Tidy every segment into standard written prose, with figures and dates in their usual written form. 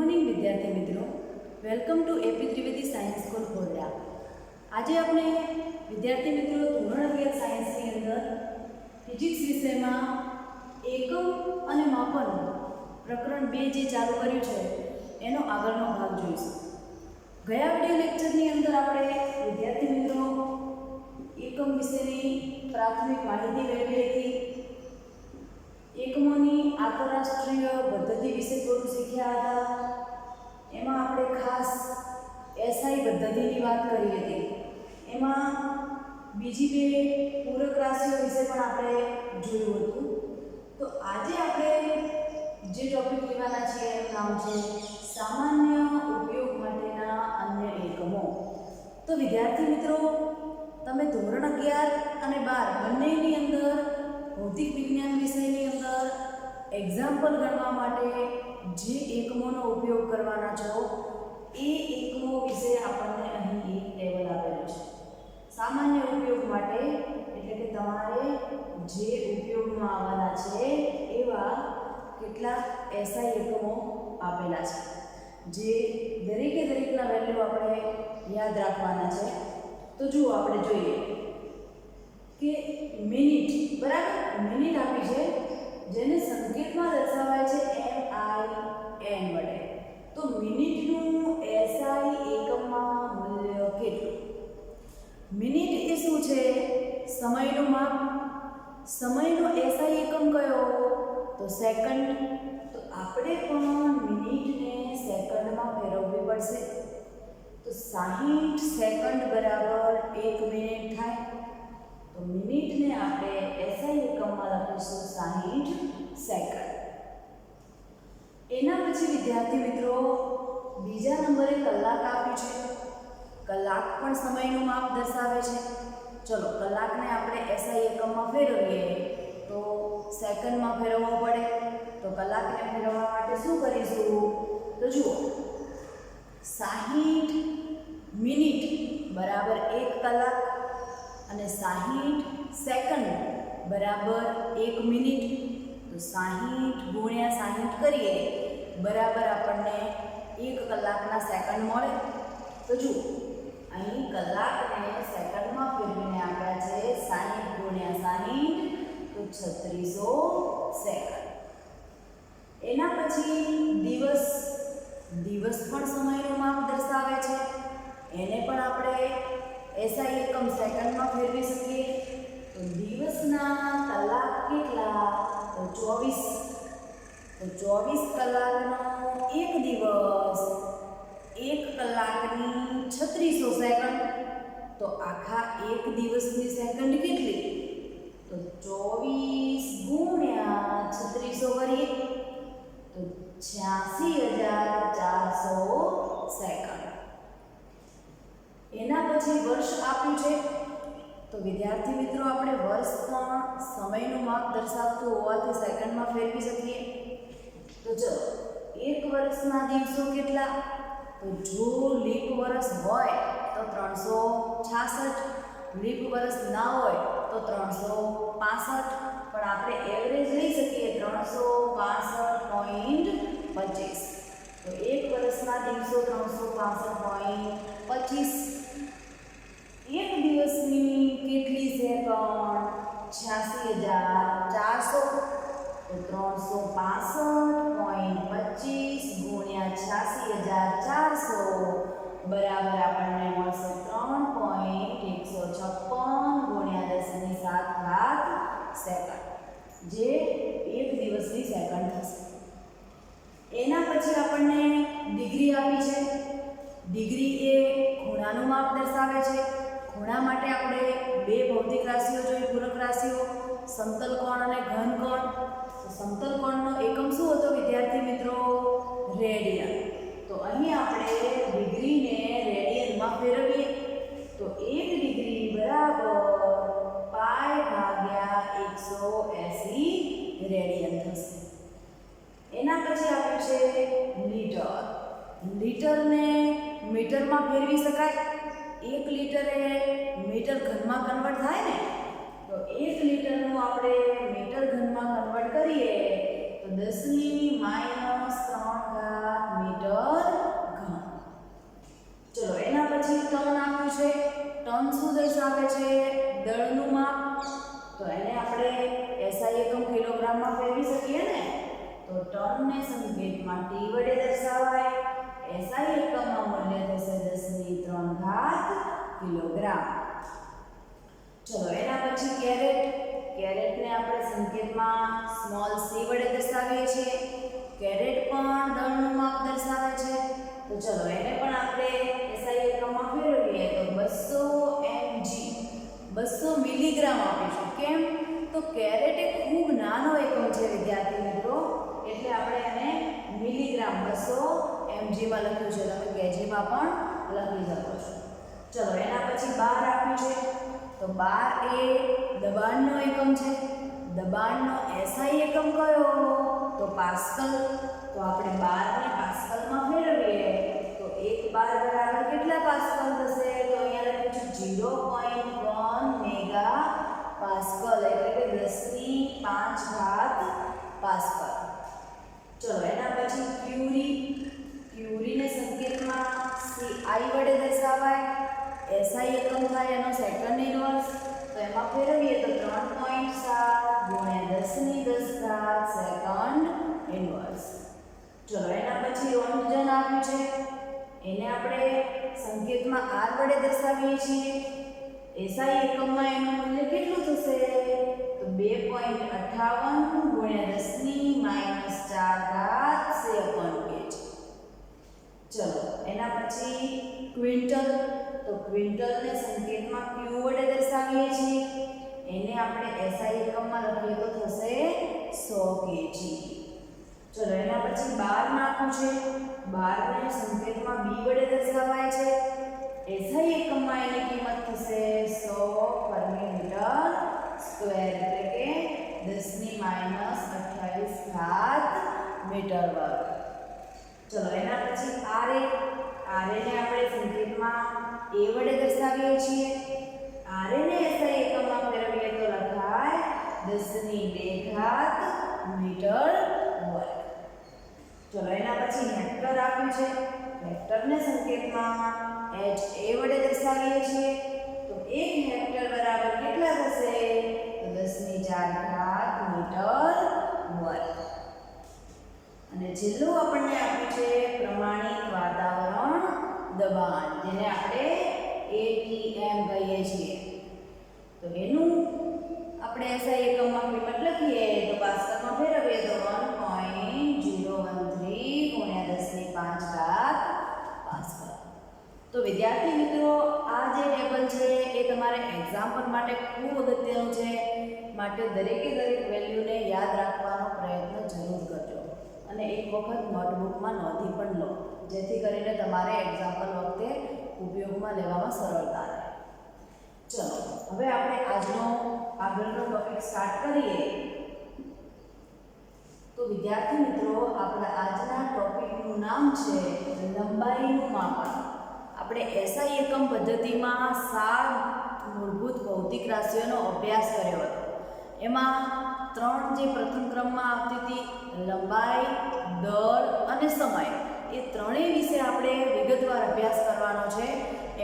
Morning વિદ્યાર્થી મિત્રો, welcome to AP Trivedi science school Khorda. આજે આપણે વિદ્યાર્થી મિત્રો ધોરણ 11 સાયન્સની અંદર ફિઝિક્સ વિષયમાં એકમ અને માપન પ્રકરણ 2 જે ચાલુ કર્યું છે એનો આગળનો ભાગ જોઈશું. ગયા વિડિયો લેક્ચરની અંદર આપણે વિદ્યાર્થી મિત્રો એકમ વિશેની પ્રાથમિક માહિતી મેળવી હતી. એકમોની આંતરરાષ્ટ્રીય પદ્ધતિ વિશે થોડું શીખ્યા હતા. એમાં આપણે ખાસ એસઆઈ પદ્ધતિની વાત કરી હતી. એમાં બીજી બે પૂરક રાશિઓ વિશે પણ આપણે જોયું હતું. તો આજે આપણે જે ટોપિક લેવાના છીએ એનું નામ છે સામાન્ય ઉપયોગ માટેના અન્ય એકમો. તો વિદ્યાર્થી મિત્રો, તમે ધોરણ 11 અને 12 બંનેની અંદર ભૌતિક વિજ્ઞાન વિષયની અંદર એક્ઝામ્પલ ગણવા માટે જે એકમોનો ઉપયોગ કરવાના છો એ એકમો વિશે આપણને અહીં એક ટેબલ આપેલું છે. સામાન્ય ઉપયોગ માટે એટલે કે તમારે જે ઉપયોગમાં આવવાના છે એવા કેટલાક એસઆઈ એકમો આપેલા છે, જે દરેકના વેલ્યુ આપણે યાદ રાખવાના છે. તો જુઓ, આપણે જોઈએ કે મિનિટ, બરાબર, મિનિટ આપી છે જેને સંકેતમાં દર્શાવાય છે MIN વડે. તો મિનિટનું એસઆઈ એકમમાં મૂલ્ય કેટલું? મિનિટ એ શું છે? સમયનું માપ. સમયનો એસઆઈ એકમ કયો? તો સેકન્ડ. તો આપણે પણ મિનિટને સેકન્ડમાં ફેરવવી પડશે. તો 60 સેકન્ડ બરાબર 1 મિનિટ થાય. તો મિનિટને આપણે એસઆઈ એકમમાં લખીશું 60 સેકન્ડ. એના પછી વિદ્યાર્થી મિત્રો બીજા નંબરે કલાક આપ્યું છે. કલાક પણ સમયનું માપ દર્શાવે છે. ચલો, કલાકને આપણે એસઆઈ એકમમાં ફેરવીએ તો સેકન્ડમાં ફેરવવો પડે. તો કલાકને ફેરવવા માટે શું કરીશું? તો જુઓ, 60 મિનિટ બરાબર 1 કલાક અને 60 સેકન્ડ બરાબર 1 મિનિટ. તો 60 ગુણ્યા 60 કરીએ બરાબર આપણને 1 કલાકના સેકન્ડ મળે. તો જુઓ, અહીં કલાકને સેકન્ડમાં ફેરવીને આપ્યા છે 60 ગુણ્યા 60, તો 3600 સેકન્ડ. એના પછી દિવસ. દિવસ પણ સમયનું માપ દર્શાવે છે. એને પણ આપણે એસઆઈ એકમ સેકન્ડમાં ફેરવી શકીએ. તો દિવસના કલાક કેટલા? તો 24. તો 24 કલાકનો એક દિવસ, 1 કલાકની 3600 સેકન્ડ. તો આખા એક દિવસની સેકન્ડ કેટલી? તો 24 ગુણ્યા 3600 કરીએ તો 86400 સેકન્ડ. એના પછી વર્ષ આપ્યું છે. તો વિદ્યાર્થી મિત્રો, આપણે વર્ષ પણ સમયનું માપ દર્શાવતું હોવાથી સેકન્ડમાં ફેરવી શકીએ. તો ચલો, 1 વર્ષના દિવસો કેટલા? તો જો લીપ વર્ષ હોય તો 366, લીપ વર્ષ ના હોય તો 365, પણ આપણે એવરેજ લઈ શકીએ 365.25. તો 1 વર્ષના દિવસો 365.25. એક દિવસની કેટલી સેકન્ડ? 86400. તો 365.25 ગુણ્યા 86400 બરાબર આપણને મળશે 3.156 ગુણ્યા 10⁷ સેકન્ડ, જે એક દિવસની સેકન્ડ થશે. એના પછી આપણને ડિગ્રી આપી છે. ડિગ્રી એ ખૂણાનું માપ દર્શાવે છે. ખૂણા માટે આપણે બે ભૌતિક રાશિઓ જોઈ, પૂરક રાશિઓ, સમતલ કોણ અને ઘન કોણ. તો સમતલ કોણનો એકમ શું હતો વિદ્યાર્થી મિત્રો? રેડિયન. તો અહીં આપણે ડિગ્રીને રેડિયનમાં ફેરવીએ તો 1 ડિગ્રી બરાબર π/180 રેડિયન થશે. એના પછી આપ્યું છે લીટર. લીટરને મીટરમાં ફેરવી શકાય. 1 લીટર એ મીટર ઘનમાં કન્વર્ટ થાય ને, તો 1 લીટરનું આપણે મીટર ઘનમાં કન્વર્ટ કરીએ તો 10⁻³ મીટર ટન શું દર્શાવે છે? દળનું માપ. તો એને આપણે SI એકમ કિલોગ્રામમાં ફેરવી શકીએ ને. તો ટનને સંકેતમાં T વડે દર્શાવાય. SI એકમમાં મૂલ્ય થશે 10³ કિલોગ્રામ. ચલો એના પછી કેરેટ. કેરેટને આપણે સંકેતમાં સ્મોલ c વડે દર્શાવીએ છીએ. કેરેટ પણ દળનું માપ દર્શાવે છે. તો ચલો એને પણ આપણે SI એકમમાં ફેરવીએ તો 200 mg 200 મિલીગ્રામ આપીશું. કેમ? તો કેરેટ એક ખૂબ નાનો એકમ છે વિદ્યાર્થી મિત્રો, એટલે આપણે એને મિલીગ્રામ 200 mg માં લખ્યું છે. તમે કેજીમાં પણ લખી શકો છો. ચલો એના પછી બાર આપ્યું છે. તો બાર એ દબાણનો એકમ છે. દબાણનો SI એકમ કયો? તો પાસ્કલ. તો આપણે 12 ને પાસ્કલમાં ફેરવીએ તો 1 બાર બરાબર કેટલા પાસ્કલ થશે? તો અહીંયા લખ્યું છે 0.1 મેગા પાસ્કલ, એટલે કે 10⁵ પાસ્કલ. ચલો એના પછી ક્યુરી. ક્યુરીને સંકેતમાં CI વડે દર્શાવાય. SI એકમ થાય એનો સેકન્ડ ઇન્વર્સ. તો એમાં ફેરવીએ તો 3.7 × 10⁻10 સેકન્ડ ઇન્વર્સ. ચલો એના પછી રોન્ટજન આપ્યું છે. એને આપણે સંકેતમાં R વડે દર્શાવીએ છીએ. SI એકમમાં એનું મૂલ્ય કેટલું થશે? તો 2.58 × 10⁻⁴ સેકન્ડ કેજ. ચલો એના પછી ક્વિન્ટલ. તો ક્વિન્ટલને સંકેતમાં Q વડે દર્શાવીએ છીએ. એને આપણે SI એકમમાં લખીએ તો થશે 100 કેજી. ચલો એના પછી 12 નાખું છે. 12 ને સંકેતમાં B વડે દર્શાવાય છે. SI એકમમાં એની કિંમત થશે 100 મીટર સ્ક્વેર, એટલે કે 10⁻28 મીટર વર્ગ. ચલો એના પછી RA. RA ને આપણે સંકેતમાં A વડે દર્શાવીએ છીએ. RA ને SI એકમમાં ફેરવીએ તો લખાય 10⁵ મીટર વર્ગ. ચલો એના પછી હેક્ટર આપ્યું છે. હેક્ટરને સંકેતમાં HA વડે દર્શાવીએ છીએ. તો 1 હેક્ટર બરાબર કેટલા થશે? તો 10⁴ મીટર વર્ગ. અને છેલ્લું આપણને આપ્યું છે પ્રમાણિત વાતાવરણ દબાણ, જેને આપણે ATM કહીએ છીએ. તો એનું આપણે SI એકમમાં કિંમત લખીએ તો પાસ્કલમાં ફેરવીએ તો 1.013 × 10⁵ પાસ્કલ. તો વિદ્યાર્થી મિત્રો, આ જે ટેબલ છે એ તમારે એક્ઝામ્પલ માટે ખૂબ અગત્યનું છે, માટે દરેકે દરેક વેલ્યુને યાદ રાખવાનો પ્રયત્ન જરૂર કરજો અને એક વખત નોટબુકમાં નોંધી પણ લો, જેથી કરીને તમારે એક્ઝામ્પલ વખતે ઉપયોગમાં લેવામાં સરળતા રહે. ચલો હવે આપણે આગળનો ટોપિક સ્ટાર્ટ કરીએ. તો વિદ્યાર્થી મિત્રો, આપણા આજના ટોપિકનું નામ છે લંબાઈનું માપન. આપણે SI એકમ પદ્ધતિમાં 7 મૂળભૂત ભૌતિક રાશિઓનો અભ્યાસ કર્યો હતો. એમાં 3 જે પ્રથમ ક્રમમાં આવતી હતી, લંબાઈ, દળ અને સમય, એ ત્રણેય વિશે આપણે વિગતવાર અભ્યાસ કરવાનો છે.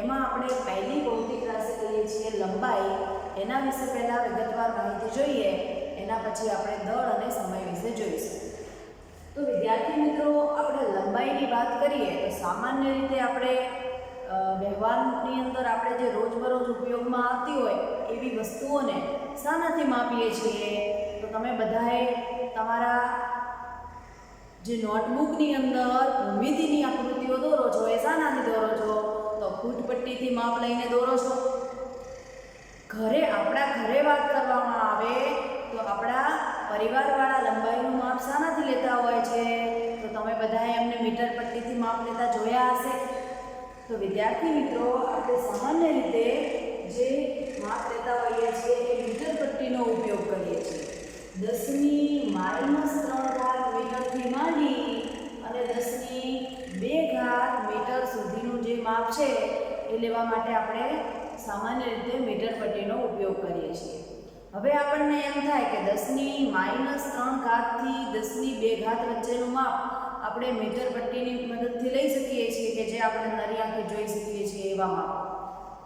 એમાં આપણે પહેલી ભૌતિક રાશિ કહીએ છીએ લંબાઈ, એના વિશે પહેલાં વિગતવાર માહિતી જોઈએ, એના પછી આપણે દળ અને સમય વિશે જોઈશું. તો વિદ્યાર્થી મિત્રો, આપણે લંબાઈની વાત કરીએ તો સામાન્ય રીતે આપણે વ્યવહારની અંદર આપણે જે રોજબરોજ ઉપયોગમાં આવતી હોય એવી વસ્તુઓને શાનાથી માપીએ છીએ? તો તમે બધાએ તમારા જે નોટબુકની અંદર ભૂમિતિની આકૃતિઓ દોરો છો એ શાનાથી દોરો છો? તો ફૂટપટ્ટીથી માપ લઈને દોરો છો. આપણા ઘરે વાત કરવામાં આવે તો આપણા પરિવારવાળા લંબાઈનું માપ શાનાથી લેતા હોય છે? તો તમે બધાએ એમને મીટર પટ્ટીથી માપ લેતા જોયા હશે. તો વિદ્યાર્થી મિત્રો, આપણે સામાન્ય રીતે જે માપ લેતા હોઈએ છીએ એ મીટર પટ્ટીનો ઉપયોગ કરીએ છીએ. 10⁻³ મીટરથી માંડી અને 10⁵ મીટર સુધીનું જે માપ છે એ લેવા માટે આપણે સામાન્ય રીતે મીટર પટ્ટીનો ઉપયોગ કરીએ છીએ. હવે આપણને એમ થાય કે 10⁻³ થી 10⁵ વચ્ચેનું માપ આપણે મીટર પટ્ટીની મદદથી લઈ શકીએ છીએ, કે જે આપણે નરી આંખે જોઈ શકીએ છીએ એવા માપ.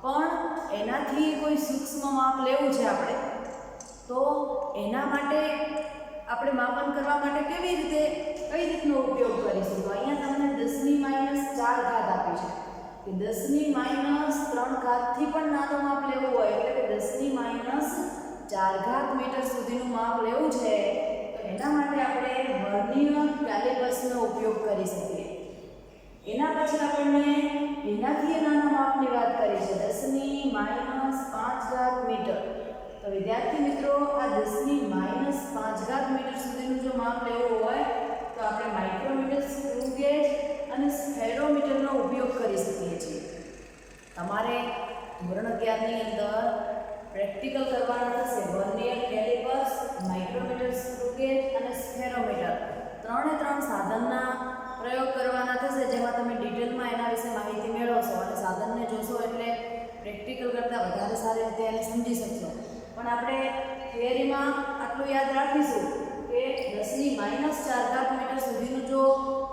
પણ એનાથી કોઈ સૂક્ષ્મ માપ લેવું છે આપણે, તો એના માટે આપણે માપન કરવા માટે કઈ રીતનો ઉપયોગ કરીશું? તો અહીંયા તમને 10⁻⁴ આપી છે કે 10⁻³ થી પણ નાનું માપ લેવું હોય, એટલે કે 10⁻⁴ મીટર સુધીનું માપ લેવું છે, તો એના માટે આપણે વર્નિયર કેલિપર્સનો ઉપયોગ કરી શકીએ. એના પછી આપણને એનાથી નાના માપની વાત કરી છે, 10⁻⁵ મીટર. તો વિદ્યાર્થી મિત્રો, આ 10⁻⁵ મીટર સુધીનું જો માપ લેવું હોય તો આપણે માઇક્રોમીટર, સ્ક્રૂ ગેજ અને સ્ફેરોમીટરનો ઉપયોગ કરી શકીએ છીએ. તમારે ધોરણ 11ની અંદર પ્રેક્ટિકલ કરવાના થશે. Vernier callipers, micrometer, screw gauge અને સ્ફેરોમીટર, ત્રણે ત્રણ સાધનના પ્રયોગ કરવાના થશે, જેમાં તમે ડિટેલમાં એના વિશે માહિતી મેળવશો અને સાધનને જોશો એટલે પ્રેક્ટિકલ કરતાં વધારે સારી રીતે એને સમજી શકશો. પણ આપણે થિયરીમાં આટલું યાદ રાખીશું કે 10⁻⁴ મીટર સુધીનું જો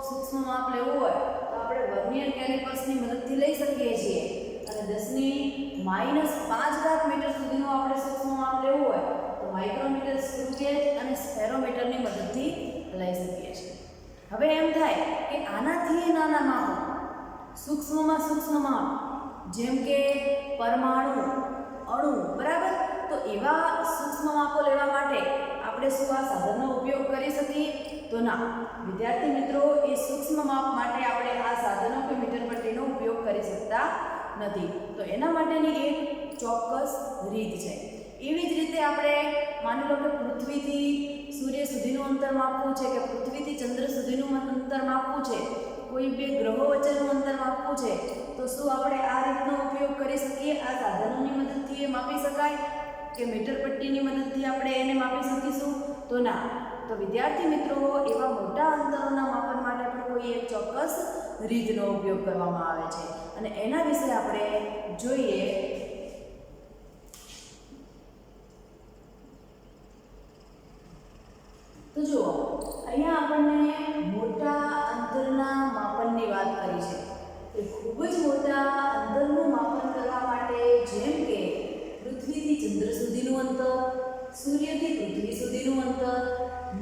સૂક્ષ્મ માપ લેવું હોય તો આપણે વર્નિયર કેલિપર્સની મદદથી લઈ શકીએ છીએ, અને 10⁻⁵ મીટર સુધીનું આપણે સૂક્ષ્મ માપ લેવું હોય તો માઇક્રોમીટર, સ્ક્રૂ ગેજ અને સ્ફેરોમીટરની મદદથી લઈ શકીએ છીએ. હવે એમ થાય કે આનાથી નાના માપો, સૂક્ષ્મમાં સૂક્ષ્મ માપ, જેમ કે પરમાણુ, અણુ, બરાબર, તો એવા સૂક્ષ્મ માપો લેવા માટે આપણે શું આ સાધનનો ઉપયોગ કરી શકીએ? તો ના વિદ્યાર્થી મિત્રો, એ સૂક્ષ્મ માપ માટે આપણે આ સાધનો કે મીટર પટ્ટીનો ઉપયોગ કરી શકતા નથી. તો એના માટેની એક ચોક્કસ રીત છે. એવી જ રીતે આપણે માની લો કે પૃથ્વીથી સૂર્ય સુધીનું અંતર માપવું છે, કે પૃથ્વીથી ચંદ્ર સુધીનું અંતર માપવું છે, કોઈ બે ગ્રહો વચ્ચેનું અંતર માપવું છે, તો શું આપણે આ રીતનો ઉપયોગ કરી શકીએ? આ સાધનોની મદદથી એ માપી શકાય કે મીટર પટ્ટીની મદદથી આપણે એને માપી શકીશું? તો ના. તો વિદ્યાર્થી મિત્રો, એવા મોટા અંતરોના માપન માટે પણ કોઈ એક ચોક્કસ રીતનો ઉપયોગ કરવામાં આવે છે, અને એના વિશે આપણે જોઈએ. તો જુઓ, અહીંયા આપણને મોટા અંતરના માપનની વાત કરી છે. એ ખૂબ જ મોટા અંતરનું માપન કરવા માટે, જેમ કે પૃથ્વીથી ચંદ્ર સુધીનું અંતર, સૂર્યથી પૃથ્વી સુધીનું અંતર,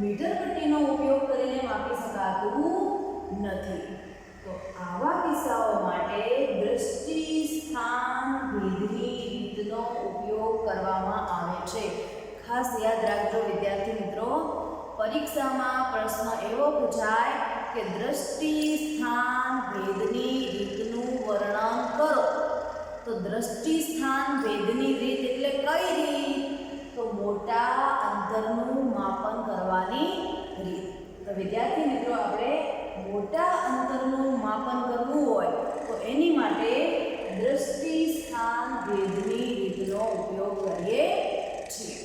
મીટર પટ્ટીનો ઉપયોગ કરીને માપી શકાતું નથી. તો આવા કિસ્સાઓ માટે દ્રષ્ટિ સ્થાન ભેદની રીતનો ઉપયોગ કરવામાં આવે છે. ખાસ યાદ રાખજો વિદ્યાર્થી મિત્રો, પરીક્ષામાં પ્રશ્ન એવો પૂછાય કે દ્રષ્ટિ સ્થાન ભેદની રીતનું વર્ણન કરો. તો દ્રષ્ટિ સ્થાન ભેદની રીત એટલે કઈ રીત? તો મોટા અંતરનું માપન કરવાની રીત. તો વિદ્યાર્થી મિત્રો, આપણે મોટા અંતરનું માપન કરવું હોય તો એની માટે દ્રષ્ટિ સ્થાન ભેદની રીતનો ઉપયોગ કરીએ છીએ.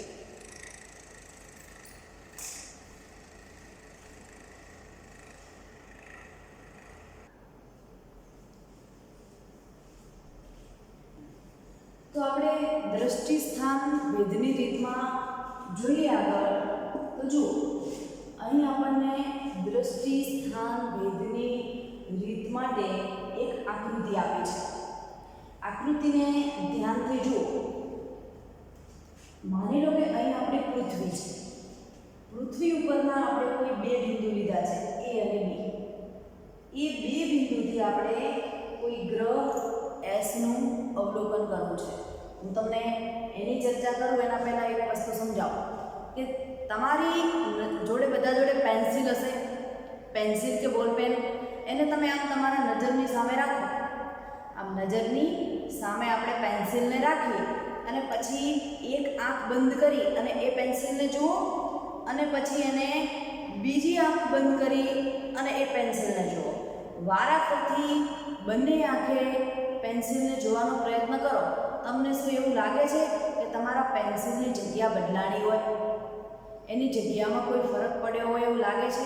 તો આપણે દ્રષ્ટિ સ્થાન ભેદની રીતમાં જોઈએ આગળ. તો જુઓ, અહીં આપણને દ્રષ્ટિ સ્થાન ભેદની રીત માટે એક આકૃતિ આપી છે. આકૃતિને ધ્યાનથી જુઓ. માની લો કે અહીં આપણી પૃથ્વી છે. પૃથ્વી ઉપરના આપણે કોઈ બે બિંદુ લીધા છે, A અને B. એ બે બિંદુથી આપણે કોઈ ગ્રહ S નું અવલોકન કરવું છે. હું તમને એની ચર્ચા કરું એના પહેલાં એક વસ્તુ સમજાવું કે તમારી જોડે બધા જોડે પેન્સિલ હશે, પેન્સિલ કે બોલપેન, એને તમે આમ તમારા નજરની સામે રાખો. આમ નજરની સામે આપણે પેન્સિલને રાખી અને પછી એક આંખ બંધ કરી અને એ પેન્સિલને જુઓ, અને પછી એને બીજી આંખ બંધ કરી અને એ પેન્સિલને જુઓ. વારાફરતી બંને આંખે પેન્સિલને જોવાનો પ્રયત્ન કરો. તમને શું એવું લાગે છે કે તમારા પેન્સિલની જગ્યા બદલાણી હોય, એની જગ્યામાં કોઈ ફરક પડ્યો હોય એવું લાગે છે?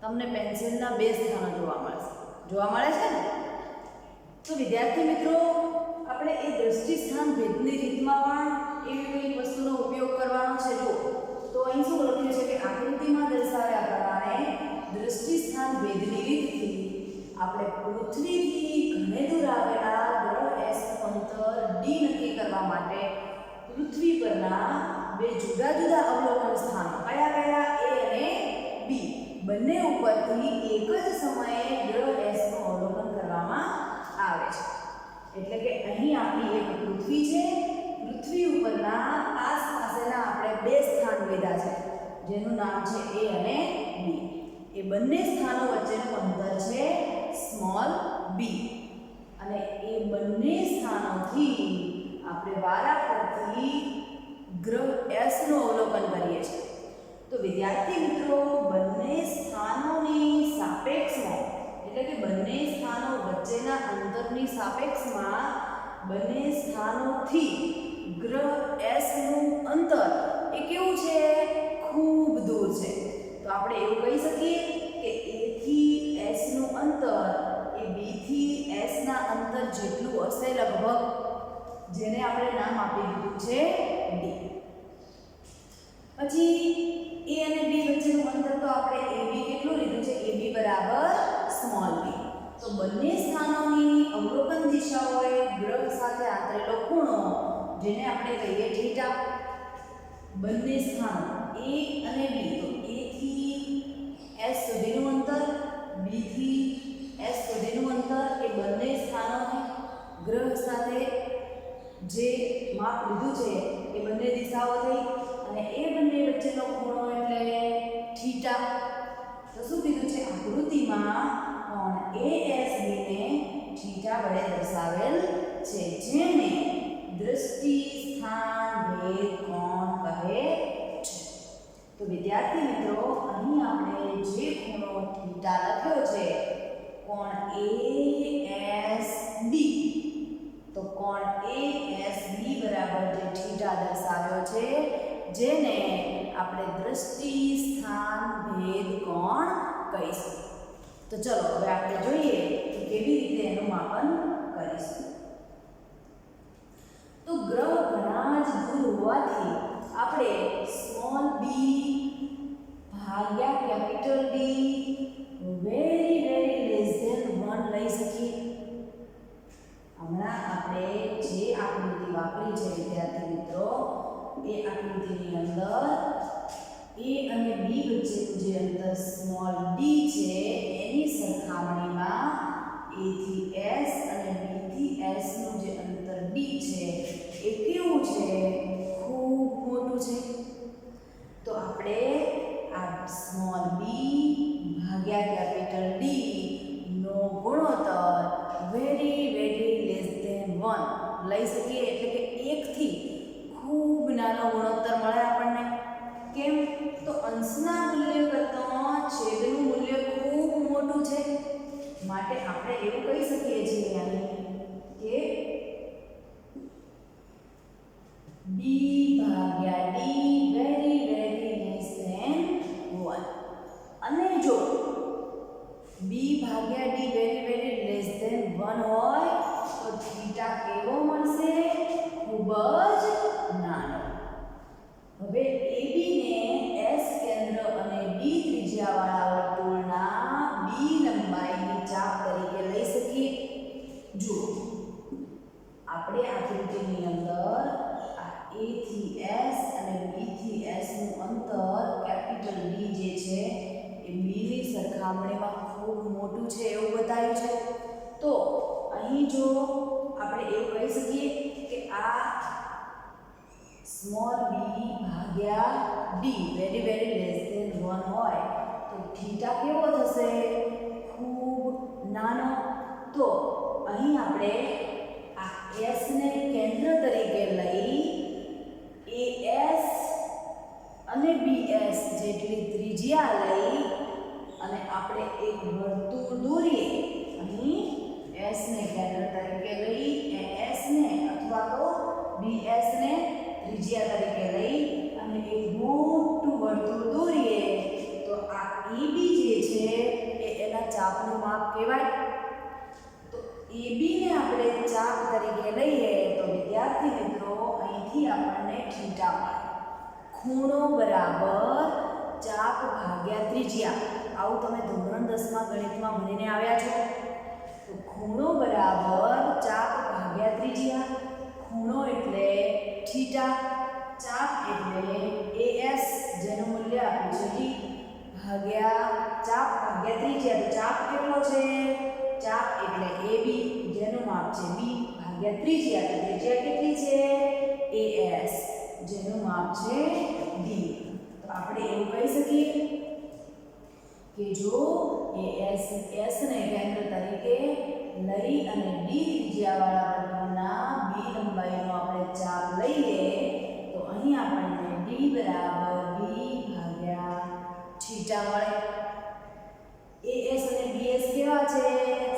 તમને પેન્સિલના બે સ્થાનો જોવા મળે છે ને? તો વિદ્યાર્થી મિત્રો, આપણે એ દ્રષ્ટિ સ્થાન ભેદની રીતમાં પણ એવી કોઈ વસ્તુનો ઉપયોગ કરવાનો છે. જો તો અહીં શું લખ્યું છે કે આકૃતિમાં દર્શાવ્યા પ્રમાણે દ્રષ્ટિ સ્થાન ભેદની રીતથી આપણે પૃથ્વીથી ઘણે દૂર આવેલા ગ્રહ S નું અંતર ડી નક્કી કરવા માટે પૃથ્વી પરના બે જુદા જુદા અવલોકન સ્થાનો કયા કયા એ અને બી બંને ઉપરથી એક જ સમયે ગ્રહ એસનું અવલોકન કરવામાં આવે છે. એટલે કે અહીં આપણી એક પૃથ્વી છે. પૃથ્વી ઉપરના આસપાસના આપણે બે સ્થાન લીધા છે જેનું નામ છે એ અને બી. એ બંને સ્થાનો વચ્ચેનું અંતર છે સ્મોલ બી અને એ બંને સ્થાનોથી આપણે વારાફરતી ગ્રહ એસ નું અવલોકન કરીએ છીએ. તો વિદ્યાર્થી મિત્રો, બંને સ્થાનોની સાપેક્ષમાં એટલે કે બંને સ્થાનો વચ્ચેના અંતરની સાપેક્ષમાં બંને સ્થાનોથી ગ્રહ એસ નું અંતર એ કેવું છે? ખૂબ દૂર છે. તો આપણે એવું કહી શકીએ કે એ થી એસ નું અંતર એ બી થી એસ ના અંતર જેટલું હશે લગભગ, જેને આપણે નામ આપી દીધું છે ડી. પછી એ અને બી વચ્ચેનું અંતર તો આપણે એ બી કેટલું લીધું છે? એ બી બરાબર સ્મોલ બી. તો બંને સ્થાનોની અવલોકન દિશાઓએ ગ્રહ સાથે આંતરેલો ખૂણો જેને આપણે કહીએ થીટા. બંને સ્થાનો એ અને બી, તો એ થી એસ સુધીનું અંતર, બી થી એસ સુધીનું અંતર, એ બંને સ્થાનોએ ગ્રહ સાથે જે માપ લીધું છે એ બંને દિશાઓ થઈ અને એ બંને વચ્ચેનો ખૂણો એટલે થીટા. તો શું કીધું છે આકૃતિમાં? કોણ ASB ને થીટા વડે દર્શાવેલ છે, જેને દૃષ્ટિ સ્થાન ભેદ કોણ કહે છે. તો વિદ્યાર્થી મિત્રો, અહીં આપણે જે ખૂણો થીટા લખ્યો છે કોણ ASB, તો કોણ ASB બરાબર જે થીટા દર્શાવ્યો છે જેને આપણે દૃષ્ટિ સ્થાન ભેદ કોણ કહીશું. તો ચલો હવે આપણે જોઈએ કે કેવી રીતે એનું માપન કરીશું. તો ગ્રહ ઘણા જ દૂર હોવાથી આપણે સ્મોલ બી ભાગ્યા capital D very less than 1 લઈ શકીએ. હમણાં આપણે જે આકૃતિ વાપરી છે વિદ્યાર્થી મિત્રો, એ આકૃતિની અંદર એ અને બી વચ્ચેનું જે અંતર સ્મોલ ડી છે એની સરખામણીમાં એ થી એસ અને બી થી એસ નું જે અંતર ડી છે એ કેવું છે? ખૂબ મોટું છે. તો આપણે આ સ્મોલ બી ભાગ્યા કેપિટલ ડી નો ગુણોત્તર વેરી લેસ ધેન 1 લઈ શકીએ. એટલે કે 1 થી ખૂબ નાનો ગુણોત્તર મળે આપણને. કેમ? તો અંશના મૂલ્ય કરતાં છેદનું મૂલ્ય ખૂબ મોટું છે. માટે આપણે એવું કહી શકીએ છીએ કે b ભાગ્યા d વેરી લેસ ધેન 1. અને જો b ભાગ્યા d વેરી લેસ ધેન 1 હોય તો થીટા કેવો મળશે? ખૂબ જ નાનો. હવે AB ને S કેન્દ્ર અને D ત્રિજ્યાવાળા વર્તુળના B લંબાઈની ચાપ તરીકે લઈ શકીએ. જો આપણે આકૃતિની અંદર આ A થી S અને B થી S નું અંતર કેપિટલ D જે છે એ B ની સરખામણીમાં ખૂબ મોટું છે એવું બતાવ્યું છે. તો અહીં જો આપણે એવું કહી શકીએ કે આ સ્મોલ b ભાગ્યા d વેરી લેસ ધેન 1 હોય તો થીટા કેવો થશે? ખૂબ નાનો. તો અહીં આપણે આ s ને કેન્દ્ર તરીકે લઈ as અને bs જેટલી ત્રિજ્યા લઈ અને આપણે એક વર્તુળ દોરીએ. અહીં s ને કેન્દ્ર તરીકે લઈ as ને અથવા તો bs ને ત્રિજ્યા તરીકે લઈ અને એક મોટું વર્તુળ દોરીએ તો આ AB જે છે એ એના ચાપનું માપ કહેવાય. તો AB ને આપણે ચાપ તરીકે લઈએ તો વિદ્યાર્થી મિત્રો અહીંથી આપણને થીટા મળે. ખૂણો બરાબર ચાપ ભાગ્યા ત્રિજ્યા. આવું તમે ધોરણ 10 માં ગણિતમાં ભણીને આવ્યા છો. તો ખૂણો બરાબર ચાપ ભાગ્યા ત્રિજ્યા. ખૂણો એટલે થીટા, ચાપ એટલે AS જેનું મૂલ્ય આપ્યું છે d ભાગ્યા ચાપ ભાગ્યા ત્રિજ્યા. તો ચાપ કેટલો છે? ચાપ એટલે AB જેનું માપ છે b ભાગ્યા ત્રિજ્યા. તો ત્રિજ્યા કેટલી છે? AS જેનું માપ છે d. તો આપણે એવું કહી શકીએ કે જો AS ને કેન્દ્ર તરીકે લઈ અને d ત્રિજ્યાવાળા વર્તુળના b લંબાઈનો આપણે ચાપ લઈએ તો અહીં આપણને d બરાબર b ભાગ્યા થીટા મળે. AS અને BS કેવા છે?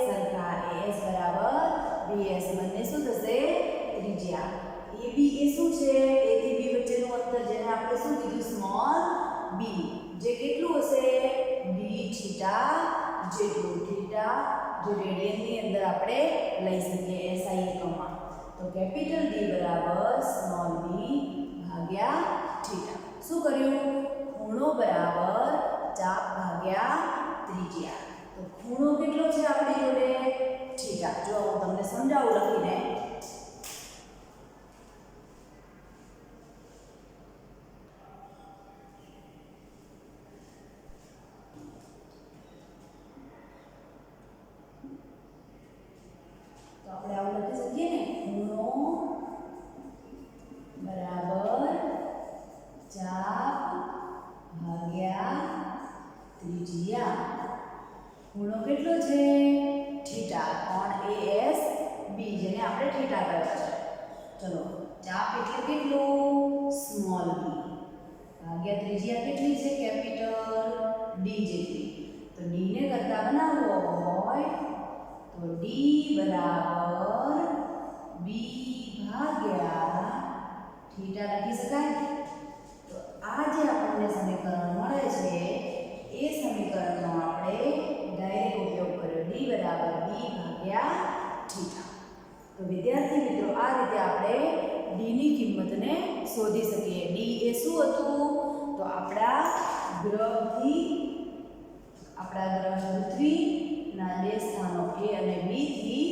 સરખા. AS બરાબર BS બંને શું થશે? ત્રિજ્યા. AB એ શું છે? A થી B વચ્ચેનું અંતર જેને આપણે શું કીધું? સ્મોલ b, જે કેટલું હશે? d થીટા જેટલું. થીટા જે રેડિયનની અંદર આપણે લઈ શકીએ SI એકમમાં. તો કેપિટલ D બરાબર સ્મોલ b ભાગ્યા થીટા. શું કર્યું? ખૂણો બરાબર ચાપ ભાગ્યા ત્રિજ્યા. તો ખૂણો કેટલો છે આપણી જોડે? થીટા. જો હું તમને સમજાવું લખીને. તો આપણે આવું લખી શકીએ ને, ખૂણો બરાબર ચાપ ભાગ્યા ત્રિજ્યા. ખૂણો કેટલો છે? થીટા. કોણ? AS B જેને આપણે થીટા કહેવાય છે. ચલો, ચાપ એટલે કેટલું? સ્મોલ b ભાગ્યા ત્રિજ્યા કેટલી છે? કેપિટલ D જેટલી. તો d ને કરતા બનાવવો હોય તો d બરાબર b ભાગ્યા થીટા લખી શકાય. તો આ જે આપણને સમીકરણ મળે છે એ સમીકરણનો આપણે ડાયરેક્ટ ઉપયોગ કર્યો. d બરાબર b ભાગ્યા થીટા. તો વિદ્યાર્થી મિત્રો, આ રીતે આપણે d ની કિંમતને શોધી શકીએ. d એ શું હતું? તો આપણા ગ્રહ પૃથ્વીના બે સ્થાનો A અને B થી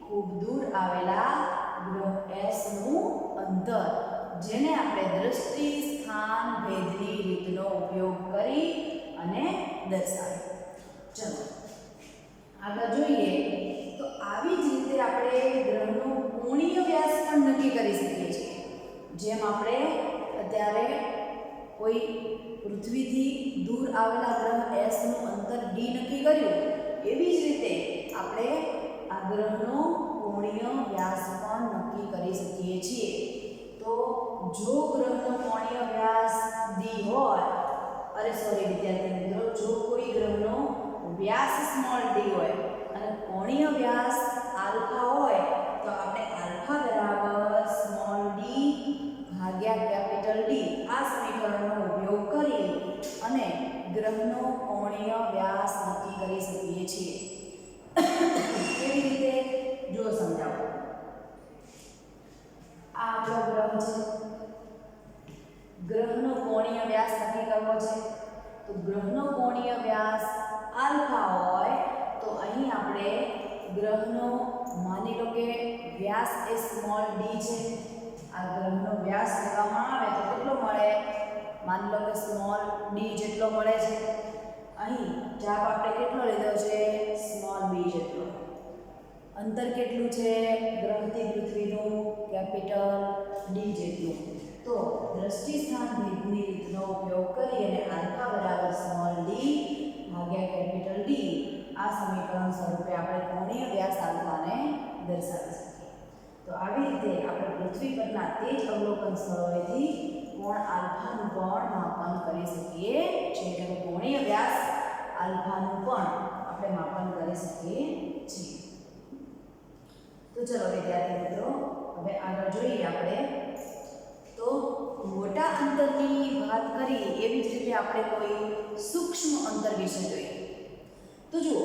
ખૂબ દૂર આવેલા ગ્રહ S નું અંતર, જેને આપણે દ્રષ્ટિ સ્થાન ભેદની રીતનો ઉપયોગ કરી અને દર્શાવ્યું. ચલો આગળ જોઈએ. તો આવી જ રીતે આપણે ગ્રહનો કોણીય વ્યાસ પણ નક્કી કરી શકીએ છીએ. જેમ આપણે અત્યારે કોઈ પૃથ્વીથી દૂર આવેલા ગ્રહ S નું અંતર d નક્કી કર્યું, એવી જ રીતે આપણે આ ગ્રહનો કોણીય વ્યાસ પણ નક્કી કરી શકીએ છીએ. તો જો ગ્રહનો કોણીય વ્યાસ d હોય, વિદ્યાર્થી મિત્રો, જો કોઈ ગ્રહનો વ્યાસ સ્મોલ d હોય અને કોણીય વ્યાસ આલ્ફા હોય તો આપણે આલ્ફા બરાબર સ્મોલ d ભાગ્યા કેપિટલ D આ સમીકરણનો ઉપયોગ કરી અને ગ્રહનો કોણીય વ્યાસ નક્કી કરી શકીએ છીએ. કેવી રીતે? જો સમજાવો. આ આપણો ગ્રહ છે. ગ્રહનો કોણીય વ્યાસ નક્કી કરવો છે. તો ગ્રહનો કોણીય વ્યાસ આલ્ફા હોય તો અહીં આપણે ગ્રહનો માની લો કે વ્યાસ એ સ્મોલ d છે. આ ગ્રહનો વ્યાસ લેવામાં આવે તો કેટલો મળે? માની લો કે સ્મોલ d જેટલો મળે છે. અહીં ચાપ આપણે કેટલો લીધો છે? સ્મોલ b જેટલો. અંતર કેટલું છે ગ્રહથી પૃથ્વીનું? કેપિટલ D જેટલું. તો દ્રષ્ટિ સ્થાન ભેદની રીતનો ઉપયોગ કરી અને આલ્ફા બરાબર સ્મોલ d ભાગ્યા કેપિટલ D આ સમીકરણ સ્વરૂપે આપણે કોણીય વ્યાસ આલ્ફાને દર્શાવી શકીએ. તો આવી રીતે આપણે પૃથ્વી પરના તે જ અવલોકન સ્થળોએથી કોણ આલ્ફાનું પણ માપન કરી શકીએ છીએ. એટલે કોણીય વ્યાસ આલ્ફાનું પણ આપણે માપન કરી શકીએ છીએ. તો ચલો વિદ્યાર્થી મિત્રો, હવે આગળ જોઈએ આપણે. તો મોટા અંતરની વાત કરી એવી જ રીતે આપણે કોઈ સૂક્ષ્મ અંતર વિશે જોઈએ. તો જુઓ,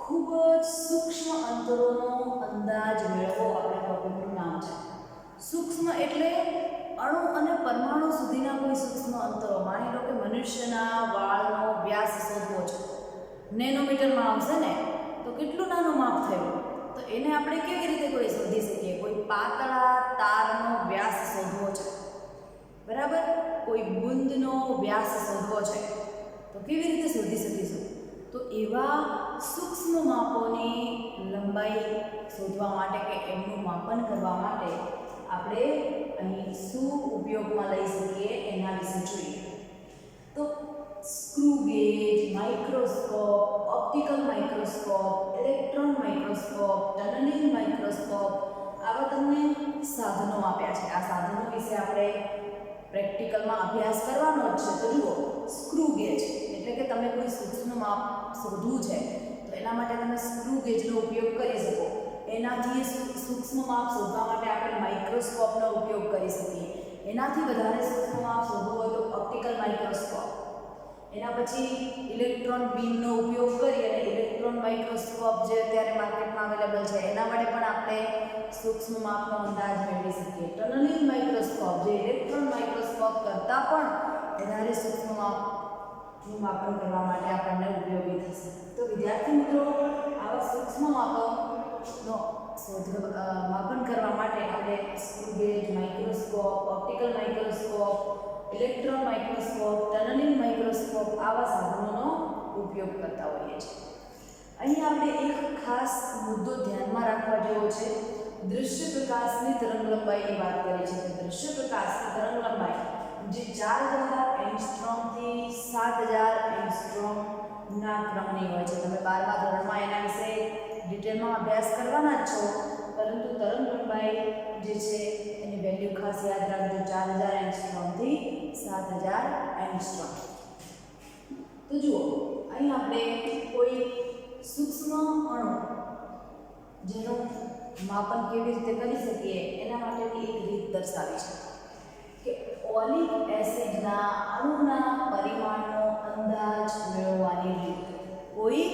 ખૂબ જ સૂક્ષ્મ અંતરોનો અંદાજ મેળવવો આપણે ટોપિકનું નામ છે. સૂક્ષ્મ એટલે અણુ અને પરમાણુ સુધીના કોઈ સૂક્ષ્મ અંતરો. માની લો કે મનુષ્યના વાળનો વ્યાસ શોધવો છે, નેનોમીટરમાં આવશે ને, તો કેટલું નાનું માપ થયું? તો એને આપણે કેવી રીતે કોઈ શોધી શકીએ? કોઈ પાતળા તારનો વ્યાસ શોધવો છે, બરાબર, કોઈ બુંદનો વ્યાસ શોધવો છે, તો કેવી રીતે શોધી શકીશું? તો એવા સૂક્ષ્મ માપોની લંબાઈ શોધવા માટે કે એમનું માપન કરવા માટે આપણે અહીં શું ઉપયોગમાં લઈ શકીએ એના વિશે જોઈએ. તો screw gauge, microscope, optical microscope, electron microscope, tunnelling microscope, આવા તમને સાધનો આપ્યા છે. આ સાધનો વિશે આપણે પ્રેક્ટિકલમાં અભ્યાસ કરવાનો જ છે. તો જુઓ, સ્ક્રૂ ગેજ એટલે કે તમે કોઈ સૂક્ષ્મ માપ શોધવું છે તો એના માટે તમે સ્ક્રૂ ગેજનો ઉપયોગ કરી શકો. એનાથી સૂક્ષ્મ માપ શોધવા માટે આપણે માઇક્રોસ્કોપનો ઉપયોગ કરી શકીએ. એનાથી વધારે સૂક્ષ્મ માપ શોધવું હોય તો ઓપ્ટિકલ માઇક્રોસ્કોપ. એના પછી ઇલેક્ટ્રોન બીમનો ઉપયોગ કરી અને ઇલેક્ટ્રોન માઇક્રોસ્કોપ જે અત્યારે માર્કેટમાં અવેલેબલ છે એના વડે પણ આપણે સૂક્ષ્મ માપનો અંદાજ મેળવી શકીએ. ટનલિંગ માઇક્રોસ્કોપ જે ઇલેક્ટ્રોન માઇક્રોસ્કોપ કરતાં પણ વધારે સૂક્ષ્મ માપનું માપન કરવા માટે આપણને ઉપયોગી થશે. તો વિદ્યાર્થી મિત્રો, આવા સૂક્ષ્મ માપનો માપન કરવા માટે આપણે screw gauge, microscope, optical microscope, electron microscope, tunnelling microscope આવા સાધનોનો ઉપયોગ કરતા હોઈએ છીએ. અહીં આપણે એક ખાસ મુદ્દો ધ્યાનમાં રાખવા જેવો છે. દૃશ્ય પ્રકાશની તરંગલંબાઈની વાત કરી છે. દૃશ્ય પ્રકાશની તરંગલંબાઈ જે 4000 એંગસ્ટ્રોમથી 7000 એંગસ્ટ્રોમના ક્રમની હોય છે. તમે 12મા ધોરણમાં એના વિશે ડિટેલમાં અભ્યાસ કરવાના જ છો, પરંતુ તરંગલંબાઈ જે છે એની વેલ્યુ ખાસ યાદ રાખજો, 4000 એંગસ્ટ્રોમથી 7000 એંગસ્ટ્રોમ. તો જુઓ, અહીં આપણે કોઈ સૂક્ષ્મ અણુ જેનું માપન કેવી રીતે કરી શકીએ એના માટેની એક રીત દર્શાવી છે કે ઓલિક એસિડના અણુના પરિમાણનો અંદાજ મેળવવાની રીત. કોઈ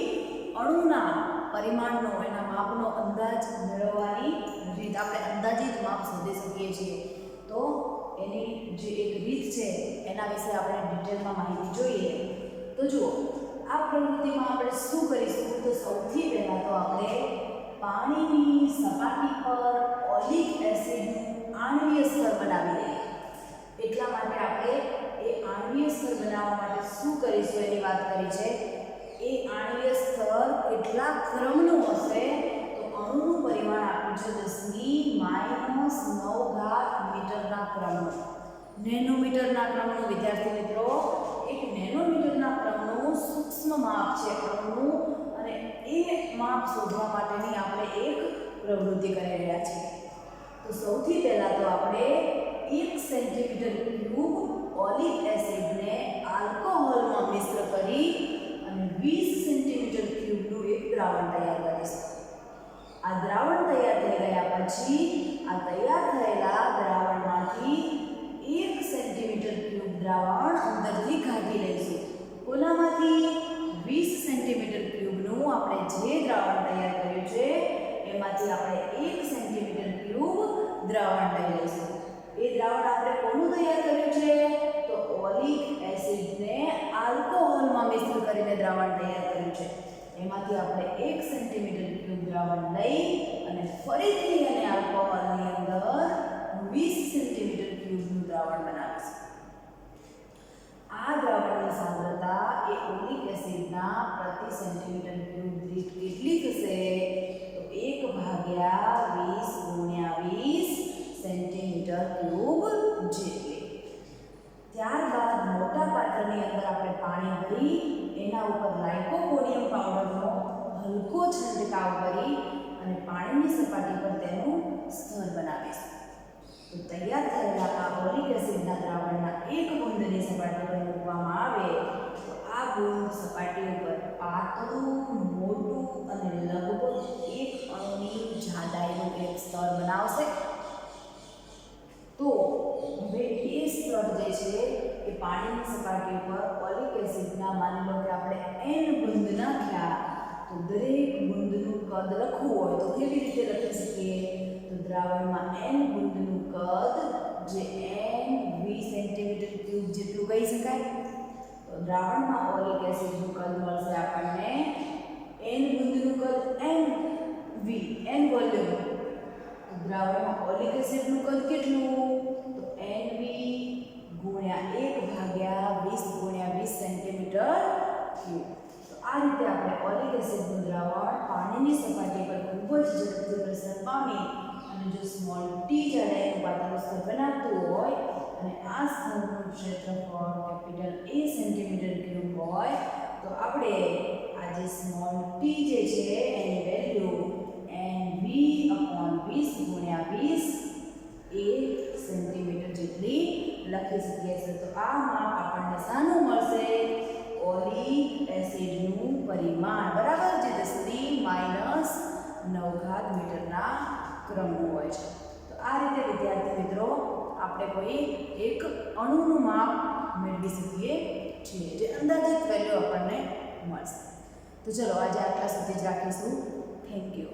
અણુના પરિમાણનો, એના માપનો અંદાજ મેળવવાની રીત આપણે અંદાજિત માપ શોધી શકીએ છીએ. તો એની જે એક રીત છે એના વિશે આપણે ડિટેલમાં માહિતી જોઈએ. તો જુઓ, આ પ્રવૃત્તિમાં આપણે શું કરીશું? તો સૌથી પહેલાં તો આપણે પાણીની સપાટી પર ઓલિક એસિડનું આણ્વીય સ્તર બનાવી લઈએ. એટલા માટે આપણે એ આણ્વીય સ્તર બનાવવા માટે શું કરીશું એની વાત કરી છે. એ આણ્વીય સ્તર કેટલા ક્રમનું હશે? તો અણુનું પરિમાણ આપ્યું છે 10⁻⁹ મીટરના ક્રમનું. નેનોમીટરના ક્રમનું. વિદ્યાર્થી મિત્રો, એક નેનોમીટરના ક્રમનું સૂક્ષ્મ માપ છે અણુનું, અને એ માપ શોધવા માટેની આપણે એક પ્રવૃત્તિ કરી રહ્યા છીએ. તો સૌથી પહેલાં તો આપણે 1 સેન્ટીમીટર ક્યુબ ઓલિક એસિડને આલ્કોહોલમાં મિશ્ર કરી અને 20 સેન્ટીમીટર ક્યુબનું એક દ્રાવણ તૈયાર કરીશું. આ દ્રાવણ તૈયાર થઈ ગયા પછી આ તૈયાર થયેલા દ્રાવણમાંથી 1 સેન્ટીમીટર ક્યુબ દ્રાવણ અંદરથી કાઢી લઈશું. કોનામાંથી? 20 સેન્ટીમીટર ક્યુબનું આપણે જે દ્રાવણ તૈયાર કર્યું છે એમાંથી આપણે 1 સેન્ટીમીટર ક્યુબ દ્રાવણ લઈ લઈશું. એ દ્રાવણ આપણે કોનું તૈયાર કર્યું છે? તો ઓલિક એસિડને આલ્કોહોલમાં મિશ્ર કરીને દ્રાવણ તૈયાર કર્યું છે. એમાંથી આપણે 1 સેન્ટીમીટર ક્યુબ દ્રાવણ લઈ અને ફરીથી એને આલ્કોહોલની અંદર 20 સેન્ટીમીટર ક્યુબનું દ્રાવણ બનાવીશું. આ દ્રાવણની સાંદ્રતા એ ઓલિક એસિડના પ્રતિ સેન્ટીમીટર ક્યુબ દીઠ કેટલી થશે? તો 1/20 × 20 સેન્ટીમીટર ક્યુબ જેટલી. ત્યારબાદ મોટા પાત્રની અંદર આપણે પાણી ભરી એના ઉપર લાઇકોપોડિયમ પાવડરનો હલકો છંટકાવ કરી અને પાણીની સપાટી પર તેનું સ્તર બનાવીશું. તો તૈયાર થયેલા આ ઓલિક એસિડના દ્રાવણના એક બુંદની સપાટી પર મૂકવામાં આવે તો આ બુંદ સપાટી ઉપર પાતળું, મોટું અને લગભગ એક અણુની જાડાઈનું એક સ્તર બનાવશે. તો હવે એ સ્તર જે છે એ પાણીની સપાટી ઉપર ઓલિક એસિડના, માની લો કે આપણે n બુંદ નાખ્યા, તો દરેક બુંદનું કદ લખવું હોય તો કેવી રીતે લખી શકીએ? તો દ્રાવણમાં n બુંદનું કદ જે n 20 સેન્ટીમીટર ક્યુબ જેટલું કહી શકાય. તો દ્રાવણમાં ઓલિક એસિડનું કદ મળશે આપણને n બુંદનું કદ n વી એન વોલ્યુમ. તો દ્રાવણમાં ઓલિક એસિડનું કદ કેટલું? તો NV ગુણ્યા 1 ભાગ્યા 20 ગુણ્યા 20 સેન્ટીમીટર ક્યુબ. તો આ રીતે આપણે ઓલિક એસિડનું દ્રાવણ પાણીની સપાટી પર ખૂબ જ ઝડપથી પ્રસરણ પામી અને જો સ્મોલ ટી જાડાઈનું પાતળું સ્તર બનાવતું હોય અને આ સ્તરનું ક્ષેત્રફળ કેપિટલ A સેન્ટીમીટર ક્યુબ હોય તો આપણે આ જે સ્મોલ ટી જે છે એની વેલ્યુ NV/20 ગુણ્યા 20 A સેન્ટીમીટર જેટલી લખી શકીએ છીએ. તો આ માપ આપણને શાનું મળશે? ઓલિક એસિડનું પરિમાણ, બરાબર, જે 10⁻⁹ મીટરના ક્રમનું હોય છે. તો આ રીતે વિદ્યાર્થી મિત્રો આપણે કોઈ એક અણુનું માપ મેળવી શકીએ છીએ, જે અંદાજિત વેલ્યુ આપણને મળશે. તો ચલો આજે આટલા સુધી જ રાખીશું. Thank you.